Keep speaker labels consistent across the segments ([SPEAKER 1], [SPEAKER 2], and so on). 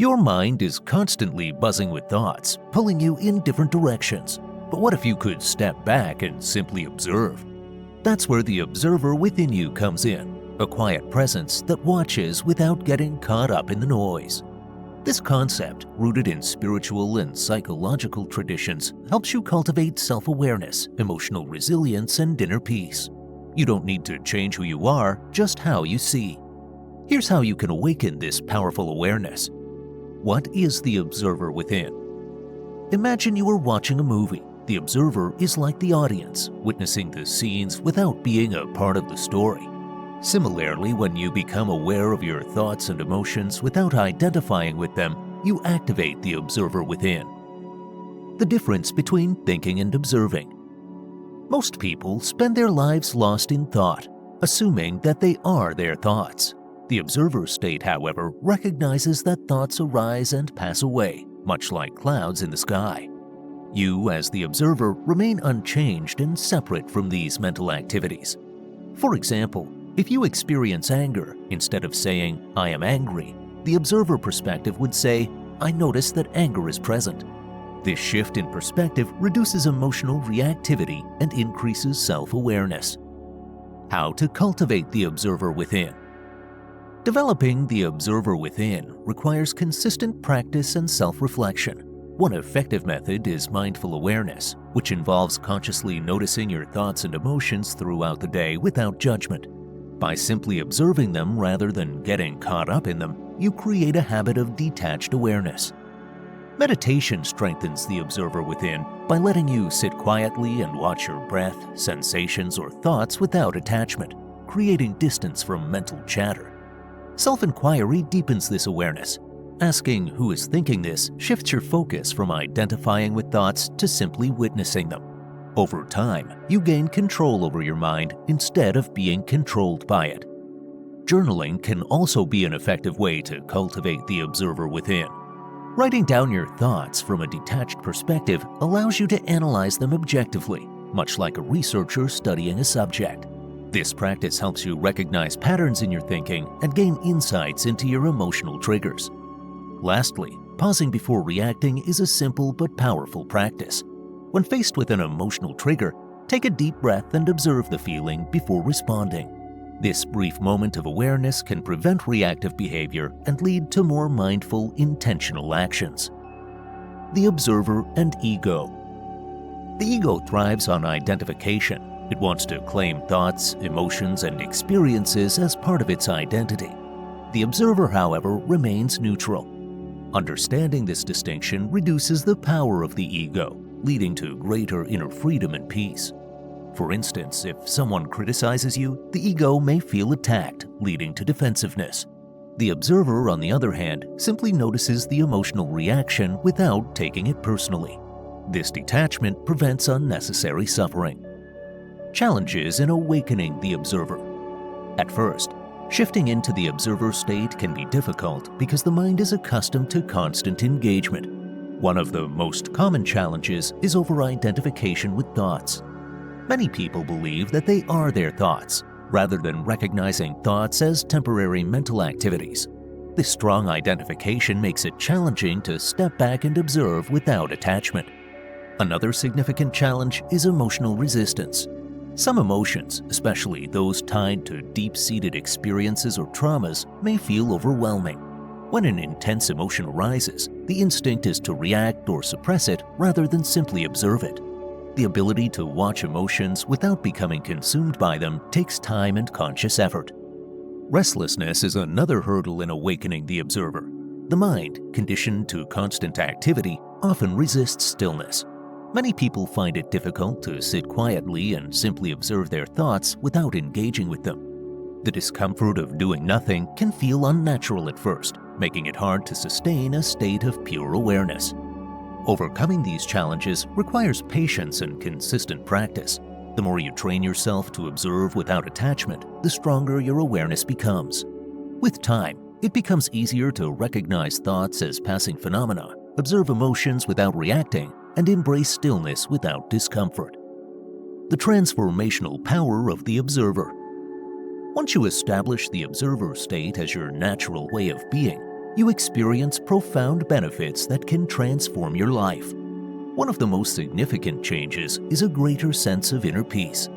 [SPEAKER 1] Your mind is constantly buzzing with thoughts, pulling you in different directions. But what if you could step back and simply observe? That's where the observer within you comes in, a quiet presence that watches without getting caught up in the noise. This concept, rooted in spiritual and psychological traditions, helps you cultivate self-awareness, emotional resilience, and inner peace. You don't need to change who you are, just how you see. Here's how you can awaken this powerful awareness. What is the observer within? Imagine you are watching a movie. The observer is like the audience, witnessing the scenes without being a part of the story. Similarly, when you become aware of your thoughts and emotions without identifying with them, you activate the observer within. The difference between thinking and observing. Most people spend their lives lost in thought, assuming that they are their thoughts. The observer state, however, recognizes that thoughts arise and pass away, much like clouds in the sky. You, as the observer, remain unchanged and separate from these mental activities. For example, if you experience anger, instead of saying, "I am angry," the observer perspective would say, "I notice that anger is present." This shift in perspective reduces emotional reactivity and increases self-awareness. How to cultivate the observer within. Developing the observer within requires consistent practice and self-reflection. One effective method is mindful awareness, which involves consciously noticing your thoughts and emotions throughout the day without judgment. By simply observing them rather than getting caught up in them, you create a habit of detached awareness. Meditation strengthens the observer within by letting you sit quietly and watch your breath, sensations, or thoughts without attachment, creating distance from mental chatter. Self-inquiry deepens this awareness. Asking who is thinking this shifts your focus from identifying with thoughts to simply witnessing them. Over time, you gain control over your mind instead of being controlled by it. Journaling can also be an effective way to cultivate the observer within. Writing down your thoughts from a detached perspective allows you to analyze them objectively, much like a researcher studying a subject. This practice helps you recognize patterns in your thinking and gain insights into your emotional triggers. Lastly, pausing before reacting is a simple but powerful practice. When faced with an emotional trigger, take a deep breath and observe the feeling before responding. This brief moment of awareness can prevent reactive behavior and lead to more mindful, intentional actions. The observer and ego. The ego thrives on identification. It wants to claim thoughts, emotions, and experiences as part of its identity. The observer, however, remains neutral. Understanding this distinction reduces the power of the ego, leading to greater inner freedom and peace. For instance, if someone criticizes you, the ego may feel attacked, leading to defensiveness. The observer, on the other hand, simply notices the emotional reaction without taking it personally. This detachment prevents unnecessary suffering. Challenges in awakening the observer. At first, shifting into the observer state can be difficult because the mind is accustomed to constant engagement. One of the most common challenges is over-identification with thoughts. Many people believe that they are their thoughts, rather than recognizing thoughts as temporary mental activities. This strong identification makes it challenging to step back and observe without attachment. Another significant challenge is emotional resistance. Some emotions, especially those tied to deep-seated experiences or traumas, may feel overwhelming. When an intense emotion arises, the instinct is to react or suppress it rather than simply observe it. The ability to watch emotions without becoming consumed by them takes time and conscious effort. Restlessness is another hurdle in awakening the observer. The mind, conditioned to constant activity, often resists stillness. Many people find it difficult to sit quietly and simply observe their thoughts without engaging with them. The discomfort of doing nothing can feel unnatural at first, making it hard to sustain a state of pure awareness. Overcoming these challenges requires patience and consistent practice. The more you train yourself to observe without attachment, the stronger your awareness becomes. With time, it becomes easier to recognize thoughts as passing phenomena, observe emotions without reacting, and embrace stillness without discomfort. The transformational power of the observer. Once you establish the observer state as your natural way of being, you experience profound benefits that can transform your life. One of the most significant changes is a greater sense of inner peace.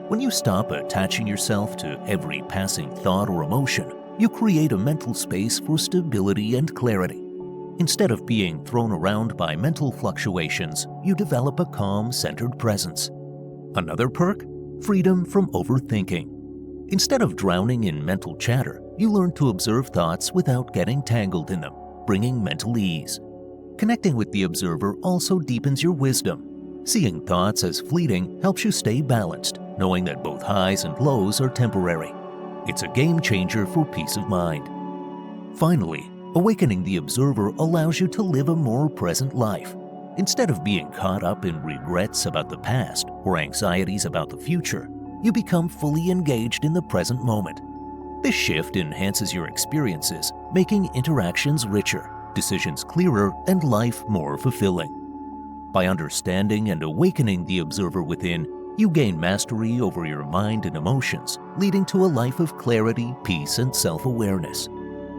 [SPEAKER 1] When you stop attaching yourself to every passing thought or emotion, you create a mental space for stability and clarity. Instead of being thrown around by mental fluctuations, you develop a calm, centered presence. Another perk? Freedom from overthinking. Instead of drowning in mental chatter, you learn to observe thoughts without getting tangled in them, bringing mental ease. Connecting with the observer also deepens your wisdom. Seeing thoughts as fleeting helps you stay balanced, knowing that both highs and lows are temporary. It's a game changer for peace of mind. Finally, awakening the observer allows you to live a more present life. Instead of being caught up in regrets about the past or anxieties about the future, you become fully engaged in the present moment. This shift enhances your experiences, making interactions richer, decisions clearer, and life more fulfilling. By understanding and awakening the observer within, you gain mastery over your mind and emotions, leading to a life of clarity, peace, and self-awareness.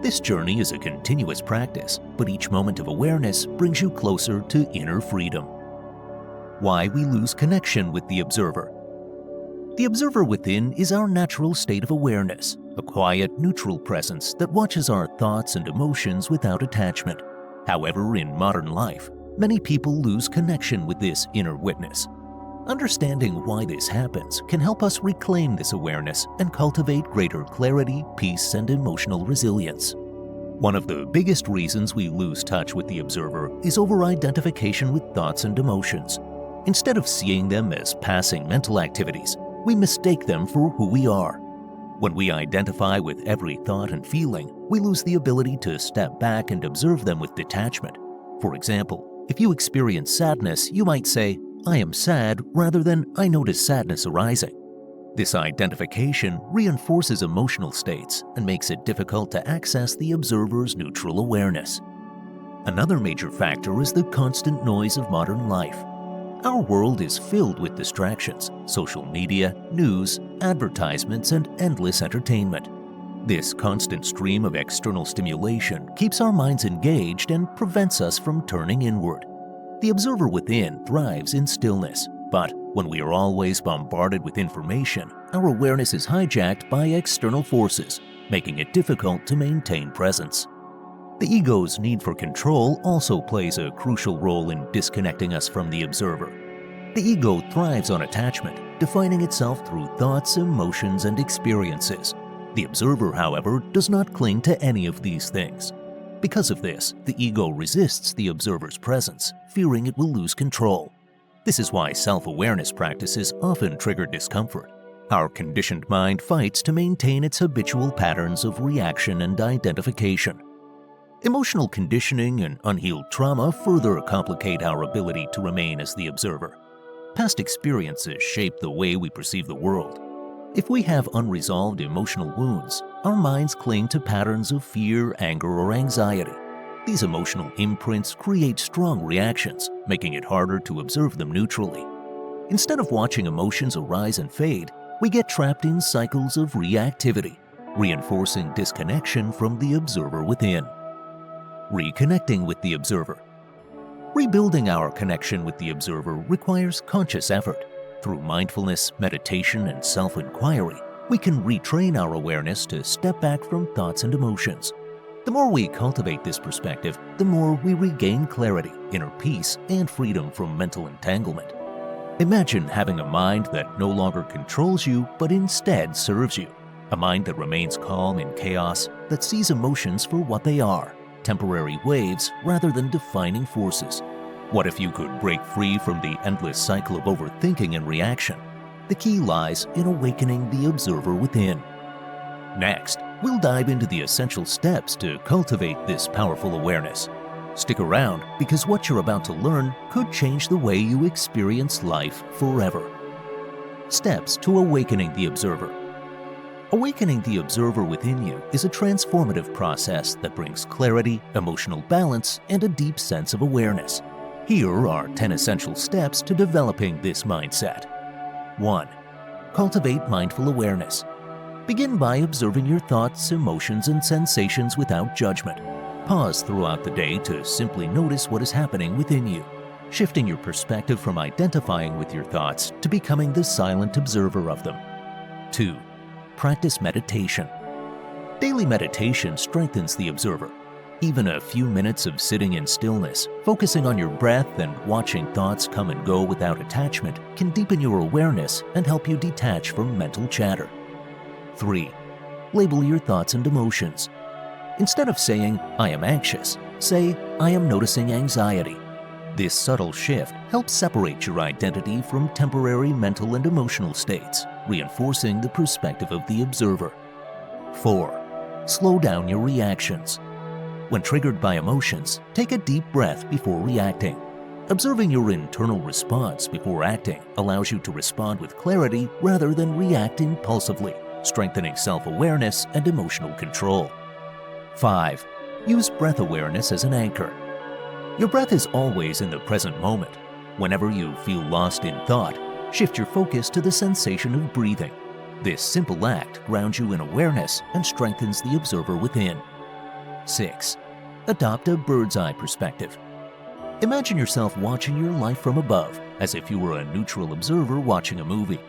[SPEAKER 1] This journey is a continuous practice, but each moment of awareness brings you closer to inner freedom. Why we lose connection with the observer. The observer within is our natural state of awareness, a quiet, neutral presence that watches our thoughts and emotions without attachment. However, in modern life, many people lose connection with this inner witness. Understanding why this happens can help us reclaim this awareness and cultivate greater clarity, peace, and emotional resilience. One of the biggest reasons we lose touch with the observer is over-identification with thoughts and emotions. Instead of seeing them as passing mental activities, we mistake them for who we are. When we identify with every thought and feeling, we lose the ability to step back and observe them with detachment. For example, if you experience sadness, you might say, "I am sad," rather than "I notice sadness arising." This identification reinforces emotional states and makes it difficult to access the observer's neutral awareness. Another major factor is the constant noise of modern life. Our world is filled with distractions, social media, news, advertisements, and endless entertainment. This constant stream of external stimulation keeps our minds engaged and prevents us from turning inward. The observer within thrives in stillness, but when we are always bombarded with information, our awareness is hijacked by external forces, making it difficult to maintain presence. The ego's need for control also plays a crucial role in disconnecting us from the observer. The ego thrives on attachment, defining itself through thoughts, emotions, and experiences. The observer, however, does not cling to any of these things. Because of this, the ego resists the observer's presence, fearing it will lose control. This is why self-awareness practices often trigger discomfort. Our conditioned mind fights to maintain its habitual patterns of reaction and identification. Emotional conditioning and unhealed trauma further complicate our ability to remain as the observer. Past experiences shape the way we perceive the world. If we have unresolved emotional wounds, our minds cling to patterns of fear, anger, or anxiety. These emotional imprints create strong reactions, making it harder to observe them neutrally. Instead of watching emotions arise and fade, we get trapped in cycles of reactivity, reinforcing disconnection from the observer within. Reconnecting with the observer. Rebuilding our connection with the observer requires conscious effort. Through mindfulness, meditation, and self-inquiry, we can retrain our awareness to step back from thoughts and emotions. The more we cultivate this perspective, the more we regain clarity, inner peace, and freedom from mental entanglement. Imagine having a mind that no longer controls you, but instead serves you. A mind that remains calm in chaos, that sees emotions for what they are, temporary waves rather than defining forces. What if you could break free from the endless cycle of overthinking and reaction? The key lies in awakening the observer within. Next, we'll dive into the essential steps to cultivate this powerful awareness. Stick around because what you're about to learn could change the way you experience life forever. Steps to awakening the observer. Awakening the observer within you is a transformative process that brings clarity, emotional balance, and a deep sense of awareness. Here are 10 essential steps to developing this mindset. 1. Cultivate mindful awareness. Begin by observing your thoughts, emotions, and sensations without judgment. Pause throughout the day to simply notice what is happening within you, shifting your perspective from identifying with your thoughts to becoming the silent observer of them. 2. Practice meditation. Daily meditation strengthens the observer. Even a few minutes of sitting in stillness, focusing on your breath and watching thoughts come and go without attachment can deepen your awareness and help you detach from mental chatter. 3. Label your thoughts and emotions. Instead of saying, "I am anxious," say, "I am noticing anxiety." This subtle shift helps separate your identity from temporary mental and emotional states, reinforcing the perspective of the observer. 4. Slow down your reactions. When triggered by emotions, take a deep breath before reacting. Observing your internal response before acting allows you to respond with clarity rather than react impulsively, strengthening self-awareness and emotional control. 5. Use breath awareness as an anchor. Your breath is always in the present moment. Whenever you feel lost in thought, shift your focus to the sensation of breathing. This simple act grounds you in awareness and strengthens the observer within. 6. Adopt a bird's-eye perspective. Imagine yourself watching your life from above, as if you were a neutral observer watching a movie.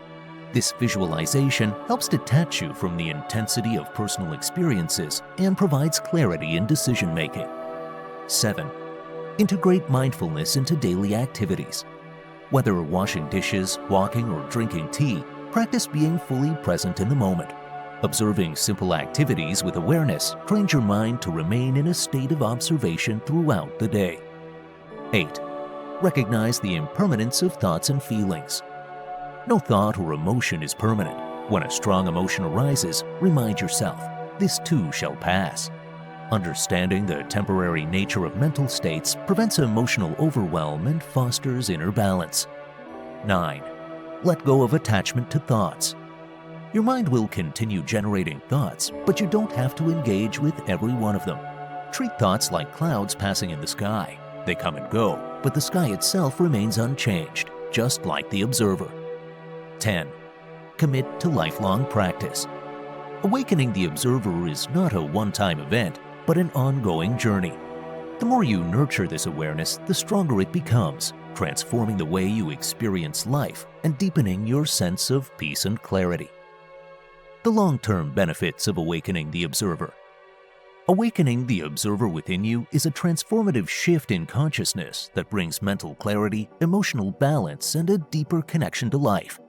[SPEAKER 1] This visualization helps detach you from the intensity of personal experiences and provides clarity in decision-making. 7. Integrate mindfulness into daily activities. Whether washing dishes, walking, or drinking tea, practice being fully present in the moment. Observing simple activities with awareness trains your mind to remain in a state of observation throughout the day. 8. Recognize the impermanence of thoughts and feelings. No thought or emotion is permanent. When a strong emotion arises, remind yourself, this too shall pass. Understanding the temporary nature of mental states prevents emotional overwhelm and fosters inner balance. 9. Let go of attachment to thoughts. Your mind will continue generating thoughts, but you don't have to engage with every one of them. Treat thoughts like clouds passing in the sky. They come and go, but the sky itself remains unchanged, just like the observer. 10. Commit to lifelong practice. Awakening the observer is not a one-time event, but an ongoing journey. The more you nurture this awareness, the stronger it becomes, transforming the way you experience life and deepening your sense of peace and clarity. The long-term benefits of awakening the observer. Awakening the observer within you is a transformative shift in consciousness that brings mental clarity, emotional balance, and a deeper connection to life.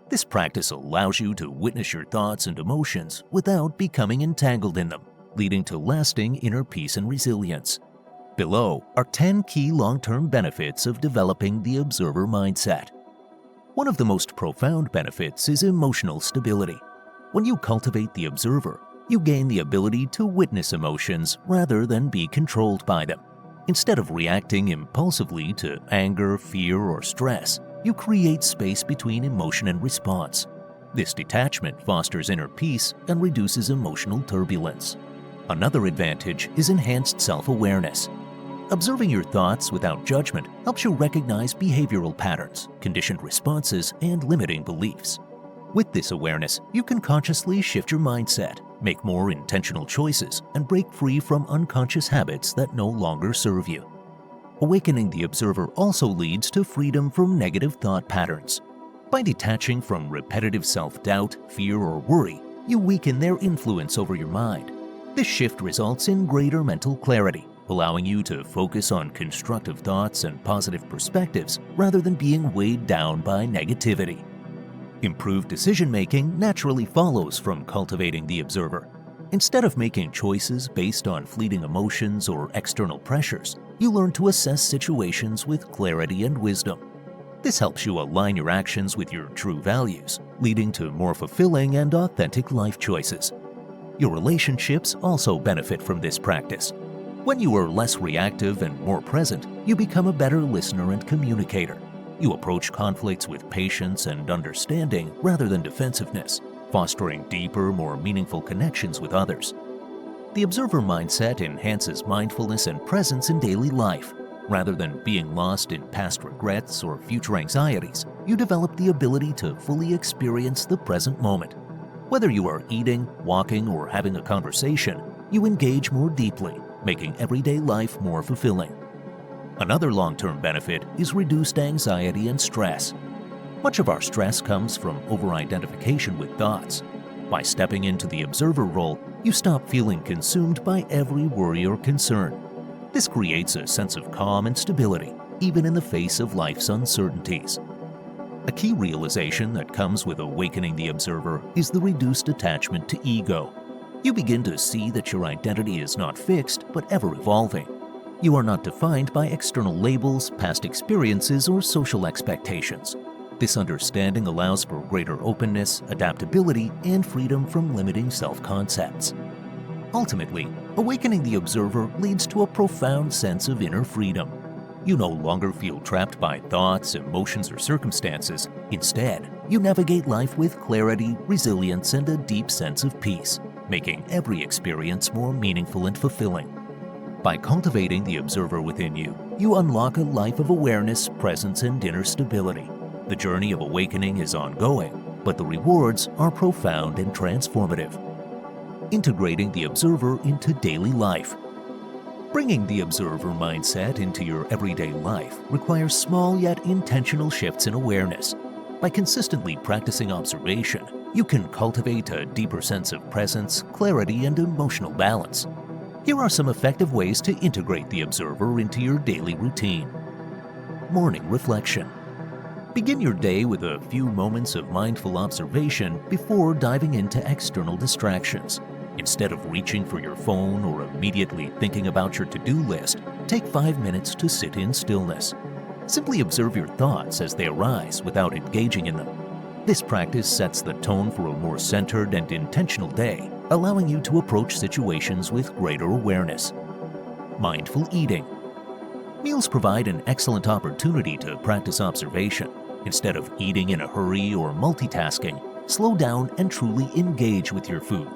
[SPEAKER 1] This practice allows you to witness your thoughts and emotions without becoming entangled in them, leading to lasting inner peace and resilience. Below are 10 key long-term benefits of developing the observer mindset. One of the most profound benefits is emotional stability. When you cultivate the observer, you gain the ability to witness emotions rather than be controlled by them. Instead of reacting impulsively to anger, fear, or stress, you create space between emotion and response. This detachment fosters inner peace and reduces emotional turbulence. Another advantage is enhanced self-awareness. Observing your thoughts without judgment helps you recognize behavioral patterns, conditioned responses, and limiting beliefs. With this awareness, you can consciously shift your mindset, make more intentional choices, and break free from unconscious habits that no longer serve you. Awakening the observer also leads to freedom from negative thought patterns. By detaching from repetitive self-doubt, fear, or worry, you weaken their influence over your mind. This shift results in greater mental clarity, allowing you to focus on constructive thoughts and positive perspectives rather than being weighed down by negativity. Improved decision-making naturally follows from cultivating the observer. Instead of making choices based on fleeting emotions or external pressures, you learn to assess situations with clarity and wisdom. This helps you align your actions with your true values, leading to more fulfilling and authentic life choices. Your relationships also benefit from this practice. When you are less reactive and more present, you become a better listener and communicator. You approach conflicts with patience and understanding rather than defensiveness, fostering deeper, more meaningful connections with others. The observer mindset enhances mindfulness and presence in daily life. Rather than being lost in past regrets or future anxieties, you develop the ability to fully experience the present moment. Whether you are eating, walking, or having a conversation, you engage more deeply, making everyday life more fulfilling. Another long-term benefit is reduced anxiety and stress. Much of our stress comes from over-identification with thoughts. By stepping into the observer role, you stop feeling consumed by every worry or concern. This creates a sense of calm and stability, even in the face of life's uncertainties. A key realization that comes with awakening the observer is the reduced attachment to ego. You begin to see that your identity is not fixed, but ever-evolving. You are not defined by external labels, past experiences, or social expectations. This understanding allows for greater openness, adaptability, and freedom from limiting self-concepts. Ultimately, awakening the observer leads to a profound sense of inner freedom. You no longer feel trapped by thoughts, emotions, or circumstances. Instead, you navigate life with clarity, resilience, and a deep sense of peace, making every experience more meaningful and fulfilling. By cultivating the observer within you, you unlock a life of awareness, presence, and inner stability. The journey of awakening is ongoing, but the rewards are profound and transformative. Integrating the observer into daily life. Bringing the observer mindset into your everyday life requires small yet intentional shifts in awareness. By consistently practicing observation, you can cultivate a deeper sense of presence, clarity, and emotional balance. Here are some effective ways to integrate the observer into your daily routine. Morning reflection. Begin your day with a few moments of mindful observation before diving into external distractions. Instead of reaching for your phone or immediately thinking about your to-do list, take 5 minutes to sit in stillness. Simply observe your thoughts as they arise without engaging in them. This practice sets the tone for a more centered and intentional day, allowing you to approach situations with greater awareness. Mindful eating. Meals provide an excellent opportunity to practice observation. Instead of eating in a hurry or multitasking, slow down and truly engage with your food.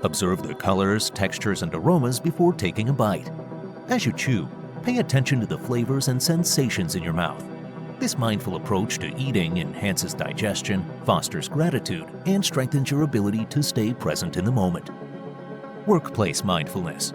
[SPEAKER 1] Observe the colors, textures, and aromas before taking a bite. As you chew, pay attention to the flavors and sensations in your mouth. This mindful approach to eating enhances digestion, fosters gratitude, and strengthens your ability to stay present in the moment. Workplace mindfulness.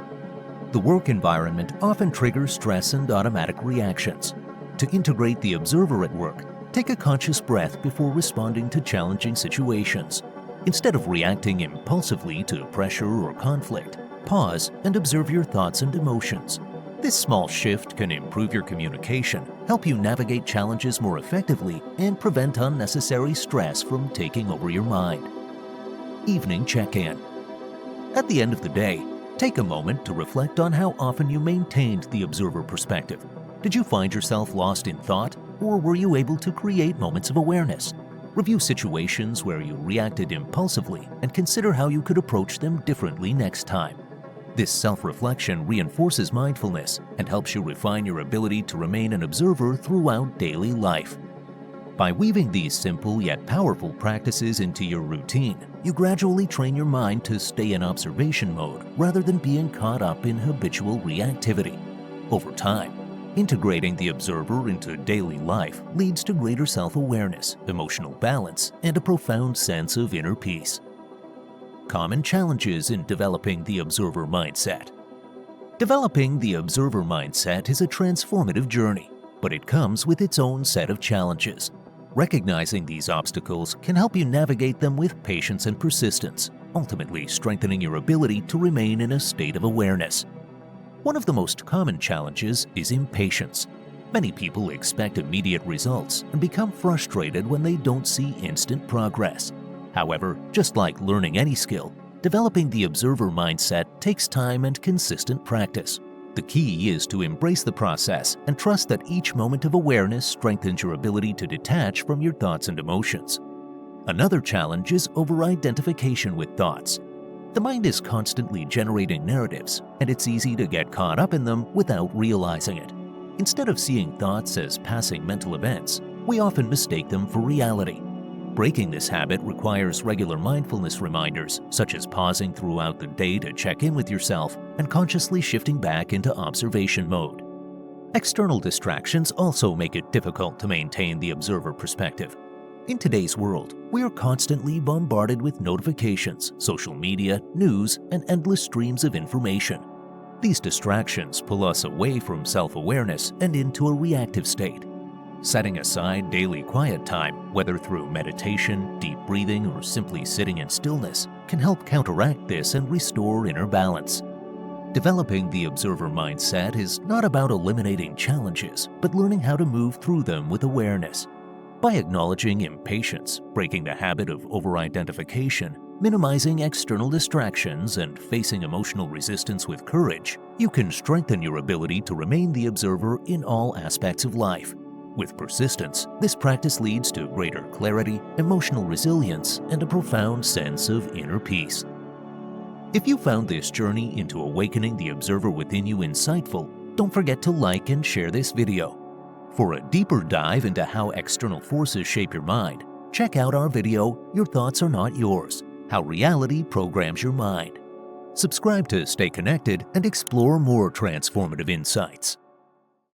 [SPEAKER 1] The work environment often triggers stress and automatic reactions. To integrate the observer at work, take a conscious breath before responding to challenging situations. Instead of reacting impulsively to pressure or conflict, pause and observe your thoughts and emotions. This small shift can improve your communication, help you navigate challenges more effectively, and prevent unnecessary stress from taking over your mind. Evening check-in. At the end of the day, take a moment to reflect on how often you maintained the observer perspective. Did you find yourself lost in thought, or were you able to create moments of awareness? Review situations where you reacted impulsively and consider how you could approach them differently next time. This self-reflection reinforces mindfulness and helps you refine your ability to remain an observer throughout daily life. By weaving these simple yet powerful practices into your routine, you gradually train your mind to stay in observation mode rather than being caught up in habitual reactivity. Over time, integrating the observer into daily life leads to greater self-awareness, emotional balance, and a profound sense of inner peace. Common challenges in developing the observer mindset. Developing the observer mindset is a transformative journey, but it comes with its own set of challenges. Recognizing these obstacles can help you navigate them with patience and persistence, ultimately strengthening your ability to remain in a state of awareness. One of the most common challenges is impatience. Many people expect immediate results and become frustrated when they don't see instant progress. However, just like learning any skill, developing the observer mindset takes time and consistent practice. The key is to embrace the process and trust that each moment of awareness strengthens your ability to detach from your thoughts and emotions. Another challenge is over-identification with thoughts. The mind is constantly generating narratives, and it's easy to get caught up in them without realizing it. Instead of seeing thoughts as passing mental events, we often mistake them for reality. Breaking this habit requires regular mindfulness reminders, such as pausing throughout the day to check in with yourself and consciously shifting back into observation mode. External distractions also make it difficult to maintain the observer perspective. In today's world, we are constantly bombarded with notifications, social media, news, and endless streams of information. These distractions pull us away from self-awareness and into a reactive state. Setting aside daily quiet time, whether through meditation, deep breathing, or simply sitting in stillness, can help counteract this and restore inner balance. Developing the observer mindset is not about eliminating challenges, but learning how to move through them with awareness. By acknowledging impatience, breaking the habit of over-identification, minimizing external distractions, and facing emotional resistance with courage, you can strengthen your ability to remain the observer in all aspects of life. With persistence, this practice leads to greater clarity, emotional resilience, and a profound sense of inner peace. If you found this journey into awakening the observer within you insightful, don't forget to like and share this video. For a deeper dive into how external forces shape your mind, check out our video, Your Thoughts Are Not Yours: How Reality Programs Your Mind. Subscribe to stay connected and explore more transformative insights.